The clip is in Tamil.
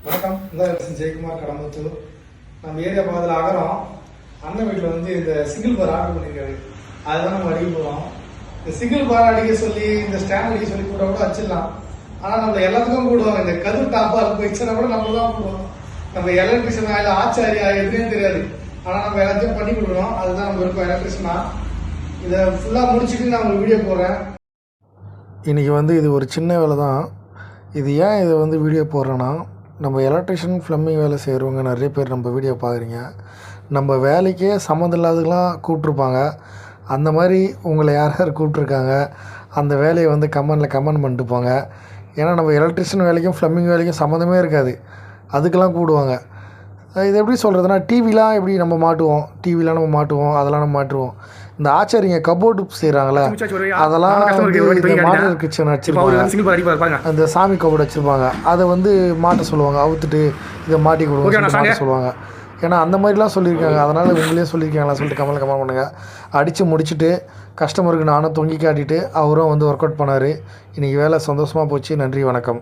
வணக்கம். ஜெயக்குமார் கடம்பத்தூர். நம்ம ஏரியா பக்கத்தில் அகரம் அண்ணன் வீட்டில் வந்து இந்த சிங்கிள் பார் ஆர்டர் பண்ணியிருக்காரு. அதுதான் நம்ம அடிக்க போகிறோம். இந்த சிங்கிள் பார் அடிக்க சொல்லி இந்த ஸ்டாண்ட் அடிக்க சொல்லி கூட வச்சிடலாம். ஆனால் நம்ம எல்லாத்துக்கும் கூடுவாங்க. இந்த கது டாப்பா போயிடுச்சுன்னா கூட நம்ம தான் கூடுவோம். நம்ம எலக்ட்ரிஷியன் ஆயில் ஆச்சாரியா எதுவுமே தெரியாது. ஆனால் நம்ம எல்லாத்தையும் பண்ணி கொடுக்குறோம். அதுதான் நம்ம இருக்கும் எலக்ட்ரிஷியனா. இதை ஃபுல்லாக முடிச்சுட்டு நான் உங்களுக்கு வீடியோ போடுறேன். இன்றைக்கி வந்து இது ஒரு சின்ன வேலை தான். இது ஏன் இதை வந்து வீடியோ போடுறேன்னா, நம்ம எலக்ட்ரிஷியன் ப்ளம்பிங் வேலை செய்கிறவங்க நிறைய பேர் நம்ம வீடியோ பார்க்குறீங்க. நம்ம வேலைக்கே சம்மந்தம் இல்லாததுலாம் கூப்பிட்ருப்பாங்க. அந்த மாதிரி உங்களை யார் யார் கூப்பிட்ருக்காங்க அந்த வேலையை வந்து கமெண்ட் பண்ணிட்டு போங்க. ஏன்னா நம்ம எலக்ட்ரிஷியன் வேலைக்கும் ப்ளம்பிங் வேலைக்கும் சம்மந்தமே இருக்காது, அதுக்கெல்லாம் கூப்பிடுவாங்க. இது எப்படி சொல்கிறதுனா, டிவிலாம் எப்படி நம்ம மாட்டுவோம் அதெல்லாம் நம்ம மாட்டுவோம். இந்த ஆச்சாரிங்க கபோர்டு செய்கிறாங்களே, அதெல்லாம் இந்த மாடல் கிச்சன் வச்சுருப்பாங்க. அந்த சாமி கபோர்டு வச்சுருப்பாங்க, அதை வந்து மாட்ட சொல்லுவாங்க. அவுத்துட்டு இதை மாட்டி கொடுங்க சொல்லுவாங்க. ஏன்னா அந்த மாதிரிலாம் சொல்லியிருக்காங்க. அதனால் உங்களே சொல்லியிருக்காங்களா சொல்லிட்டு கமெண்ட் பண்ணுங்கள். அடித்து முடிச்சுட்டு கஸ்டமருக்கு நானும் தொங்கி காட்டிட்டு அவரும் வந்து ஒர்க் அவுட் பண்ணார். இன்றைக்கி வேலை சந்தோஷமாக போச்சு. நன்றி, வணக்கம்.